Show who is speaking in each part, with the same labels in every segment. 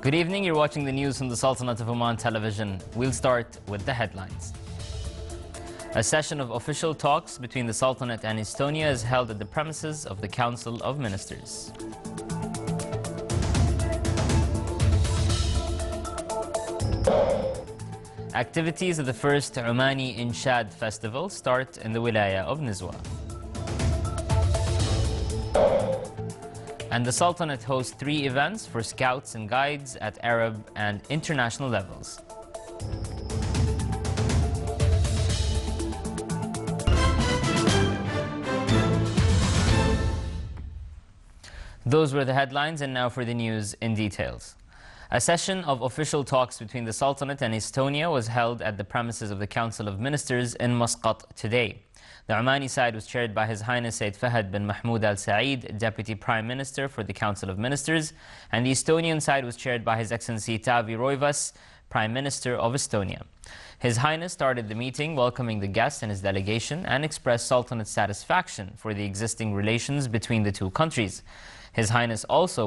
Speaker 1: Good evening, you're watching the news from the Sultanate of Oman television. We'll start with the headlines. A session of official talks between the Sultanate and Estonia is held at the premises of the Council of Ministers. Activities of the first Omani Inshad Festival start in the Wilaya of Nizwa. And the Sultanate hosts 3 events for scouts and guides at Arab and international levels. Those were the headlines, and now for the news in details. A session of official talks between the Sultanate and Estonia was held at the premises of the Council of Ministers in Muscat today. The Omani side was chaired by His Highness Said Fahad bin Mahmoud Al Saeed, Deputy Prime Minister for the Council of Ministers, and the Estonian side was chaired by His Excellency Taavi Rõivas, Prime Minister of Estonia. His Highness started the meeting welcoming the guest and his delegation and expressed Sultanate's satisfaction for the existing relations between the two countries. His Highness also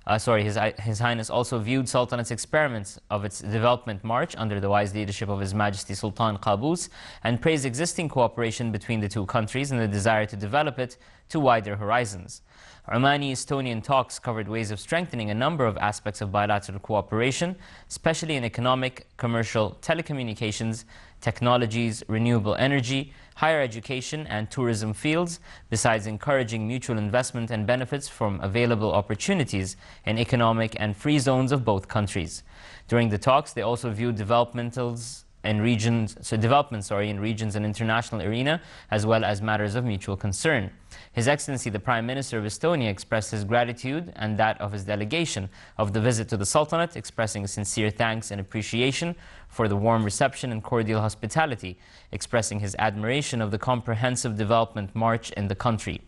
Speaker 1: His Highness also viewed Sultanate's experiments of its development march under the wise leadership of His Majesty Sultan Qaboos and praised existing cooperation between the two countries and the desire to develop it to wider horizons. Omani-Estonian talks covered ways of strengthening a number of aspects of bilateral cooperation, especially in economic, commercial, telecommunications, technologies, renewable energy, higher education and tourism fields, besides encouraging mutual investment and benefits from available opportunities in economic and free zones of both countries. During the talks, they also viewed developments in regions and international arena, as well as matters of mutual concern. His Excellency the Prime Minister of Estonia expressed his gratitude and that of his delegation of the visit to the Sultanate, expressing sincere thanks and appreciation for the warm reception and cordial hospitality, expressing his admiration of the comprehensive development march in the country.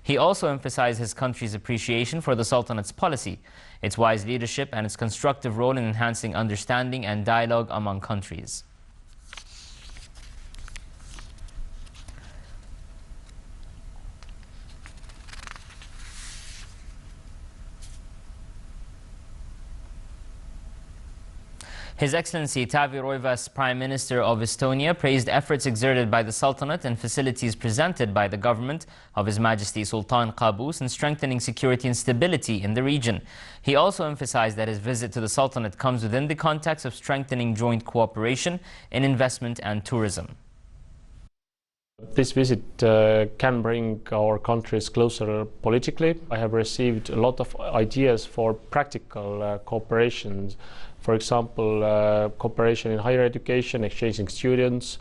Speaker 1: He also emphasized his country's appreciation for the Sultanate's policy, its wise leadership and its constructive role in enhancing understanding and dialogue among countries. His Excellency Taavi Rõivas, Prime Minister of Estonia, praised efforts exerted by the Sultanate and facilities presented by the government of His Majesty Sultan Qaboos in strengthening security and stability in the region. He also emphasized that his visit to the Sultanate comes within the context of strengthening joint cooperation in investment and tourism.
Speaker 2: This visit can bring our countries closer politically. I have received a lot of ideas for practical cooperation. For example, cooperation in higher education, exchanging students,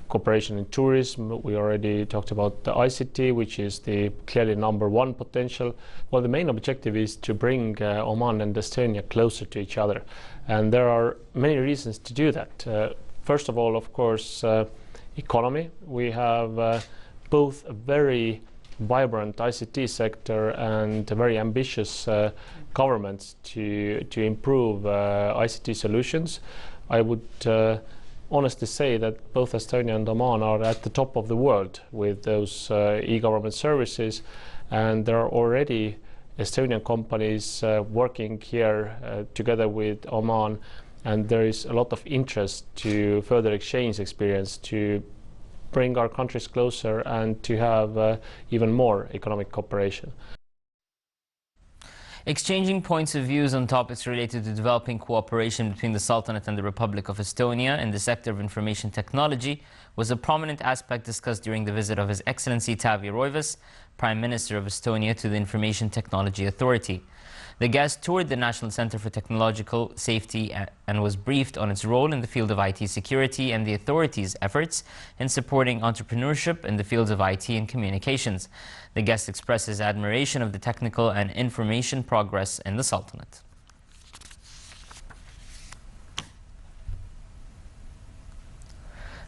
Speaker 2: cooperation in tourism. We already talked about the ICT, which is the clearly #1 potential. Well, the main objective is to bring Oman and Estonia closer to each other. And there are many reasons to do that. First of all, of course, economy. We have both a very vibrant ICT sector and a very ambitious governments to improve ICT solutions. I would honestly say that both Estonia and Oman are at the top of the world with those e-government services, and there are already Estonian companies working here together with Oman, and there is a lot of interest to further exchange experience to bring our countries closer and to have even more economic cooperation.
Speaker 1: Exchanging points of views on topics related to developing cooperation between the Sultanate and the Republic of Estonia in the sector of information technology was a prominent aspect discussed during the visit of His Excellency Taavi Rõivas, Prime Minister of Estonia, to the Information Technology Authority. The guest toured the National Center for Technological Safety and was briefed on its role in the field of IT security and the authority's efforts in supporting entrepreneurship in the fields of IT and communications. The guest expressed his admiration of the technical and information progress in the Sultanate.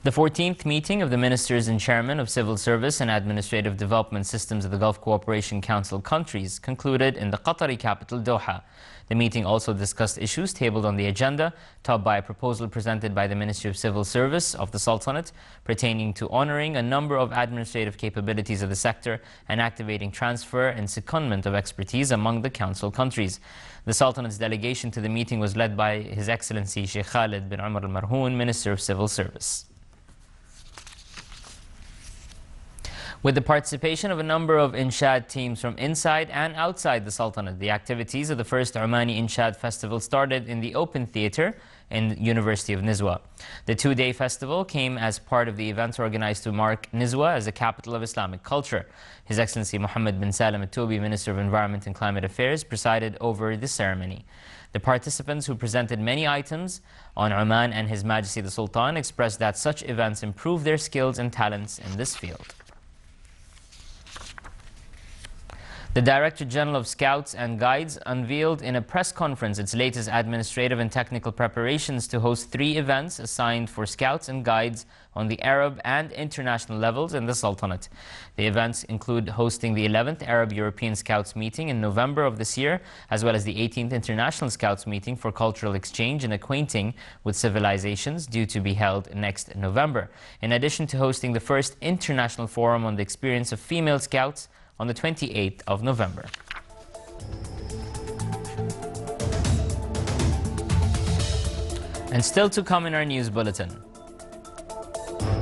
Speaker 1: The 14th meeting of the Ministers and Chairman of Civil Service and Administrative Development Systems of the Gulf Cooperation Council countries concluded in the Qatari capital Doha. The meeting also discussed issues tabled on the agenda, topped by a proposal presented by the Ministry of Civil Service of the Sultanate pertaining to honoring a number of administrative capabilities of the sector and activating transfer and secondment of expertise among the Council countries. The Sultanate's delegation to the meeting was led by His Excellency Sheikh Khalid bin Umar al-Marhoon, Minister of Civil Service. With the participation of a number of Inshad teams from inside and outside the Sultanate, the activities of the first Omani Inshad Festival started in the Open Theatre in the University of Nizwa. The two-day festival came as part of the events organized to mark Nizwa as a capital of Islamic culture. His Excellency Mohammed bin Salim Al-Toubi, Minister of Environment and Climate Affairs, presided over the ceremony. The participants, who presented many items on Oman and His Majesty the Sultan, expressed that such events improve their skills and talents in this field. The Director General of Scouts and Guides unveiled in a press conference its latest administrative and technical preparations to host 3 events assigned for Scouts and Guides on the Arab and international levels in the Sultanate. The events include hosting the 11th Arab European Scouts meeting in November of this year, as well as the 18th International Scouts meeting for cultural exchange and acquainting with civilizations, due to be held next November. In addition to hosting the first international forum on the experience of female Scouts on the 28th of November. And still to come in our news bulletin.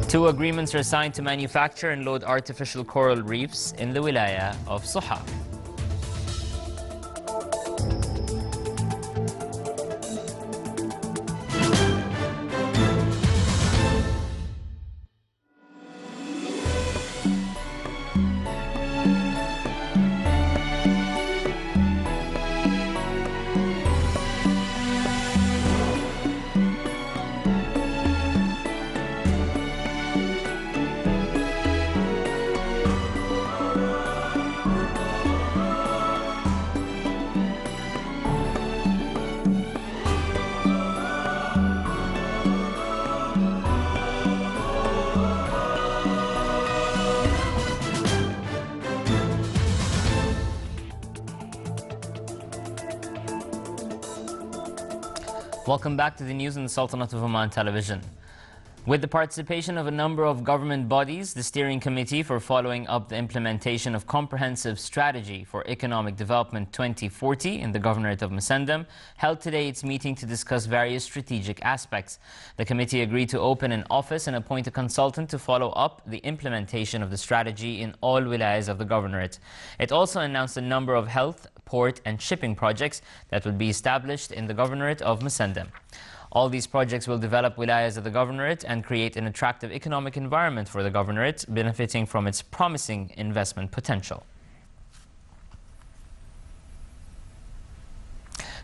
Speaker 1: 2 agreements are signed to manufacture and load artificial coral reefs in the wilaya of Suha. Welcome back to the news on the Sultanate of Oman television. With the participation of a number of government bodies, the Steering Committee for following up the implementation of Comprehensive Strategy for Economic Development 2040 in the Governorate of Musandam held today its meeting to discuss various strategic aspects. The committee agreed to open an office and appoint a consultant to follow up the implementation of the strategy in all wilayas of the Governorate. It also announced a number of health, port and shipping projects that would be established in the Governorate of Musandam. All these projects will develop wilayas of the Governorate and create an attractive economic environment for the Governorate, benefiting from its promising investment potential.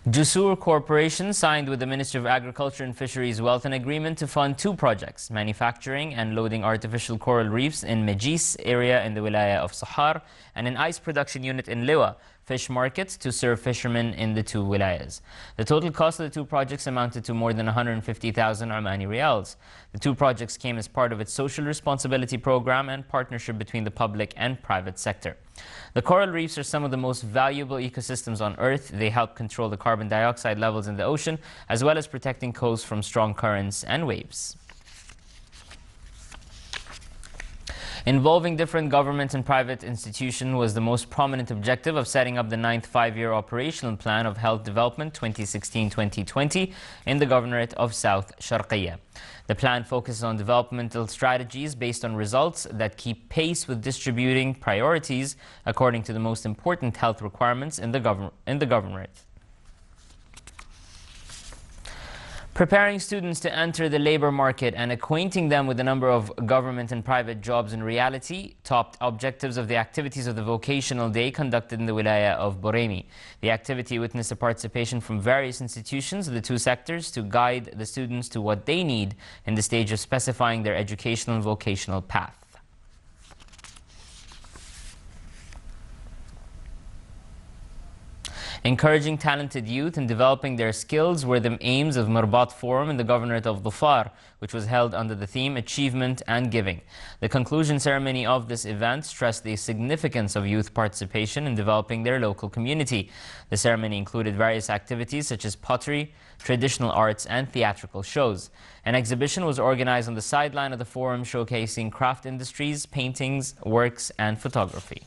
Speaker 1: Jusur Corporation signed with the Ministry of Agriculture and Fisheries Wealth an agreement to fund 2 projects, manufacturing and loading artificial coral reefs in Majis area in the wilaya of Sahar, and an ice production unit in Liwa fish market to serve fishermen in the 2 wilayas. The total cost of the 2 projects amounted to more than 150,000 Omani Riyals. The 2 projects came as part of its social responsibility program and partnership between the public and private sector. The coral reefs are some of the most valuable ecosystems on Earth. They help control the carbon dioxide levels in the ocean, as well as protecting coasts from strong currents and waves. Involving different government and private institutions was the most prominent objective of setting up the 9th 5-year operational plan of health development 2016-2020 in the Governorate of South Sharqiya. The plan focuses on developmental strategies based on results that keep pace with distributing priorities according to the most important health requirements in the Governorate. Preparing students to enter the labor market and acquainting them with the number of government and private jobs in reality topped objectives of the activities of the vocational day conducted in the wilaya of Boremi. The activity witnessed the participation from various institutions of the 2 sectors to guide the students to what they need in the stage of specifying their educational and vocational path. Encouraging talented youth and developing their skills were the aims of Mirbat Forum in the Governorate of Dhofar, which was held under the theme Achievement and Giving. The conclusion ceremony of this event stressed the significance of youth participation in developing their local community. The ceremony included various activities such as pottery, traditional arts and theatrical shows. An exhibition was organized on the sideline of the forum showcasing craft industries, paintings, works and photography.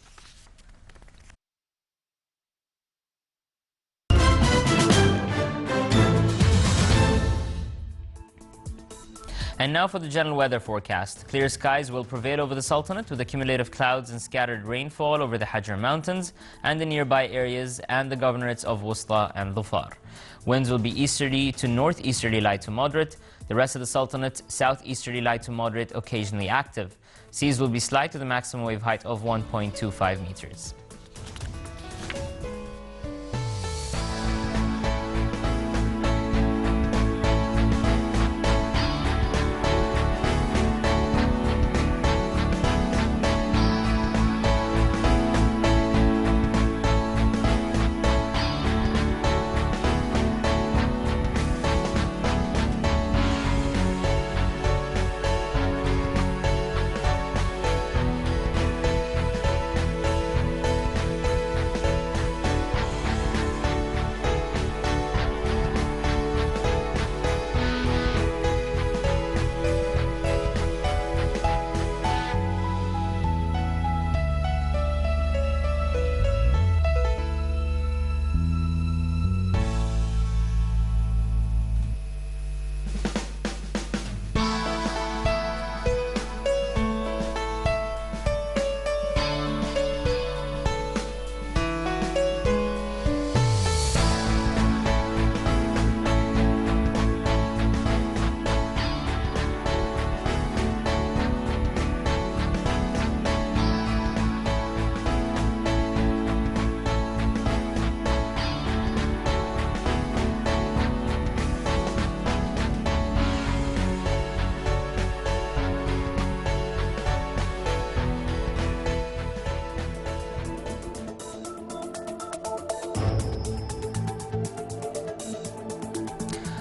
Speaker 1: And now for the general weather forecast. Clear skies will prevail over the Sultanate with accumulative clouds and scattered rainfall over the Hajar Mountains and the nearby areas and the governorates of Wusta and Dhofar. Winds will be easterly to northeasterly light to moderate. The rest of the Sultanate, southeasterly light to moderate, occasionally active. Seas will be slight with a maximum wave height of 1.25 meters.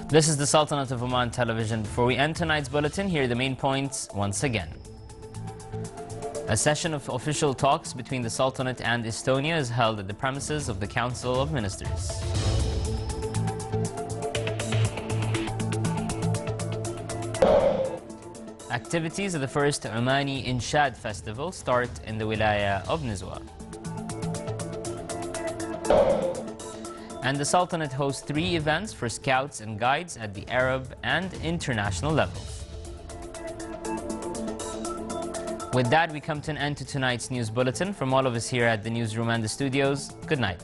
Speaker 1: This is the Sultanate of Oman television. Before we end tonight's bulletin, here are the main points once again. A session of official talks between the Sultanate and Estonia is held at the premises of the Council of Ministers. Activities of the first Omani Inshad Festival start in the Wilaya of Nizwa. And the Sultanate hosts 3 events for scouts and guides at the Arab and international levels. With that, we come to an end to tonight's news bulletin. From all of us here at the newsroom and the studios, good night.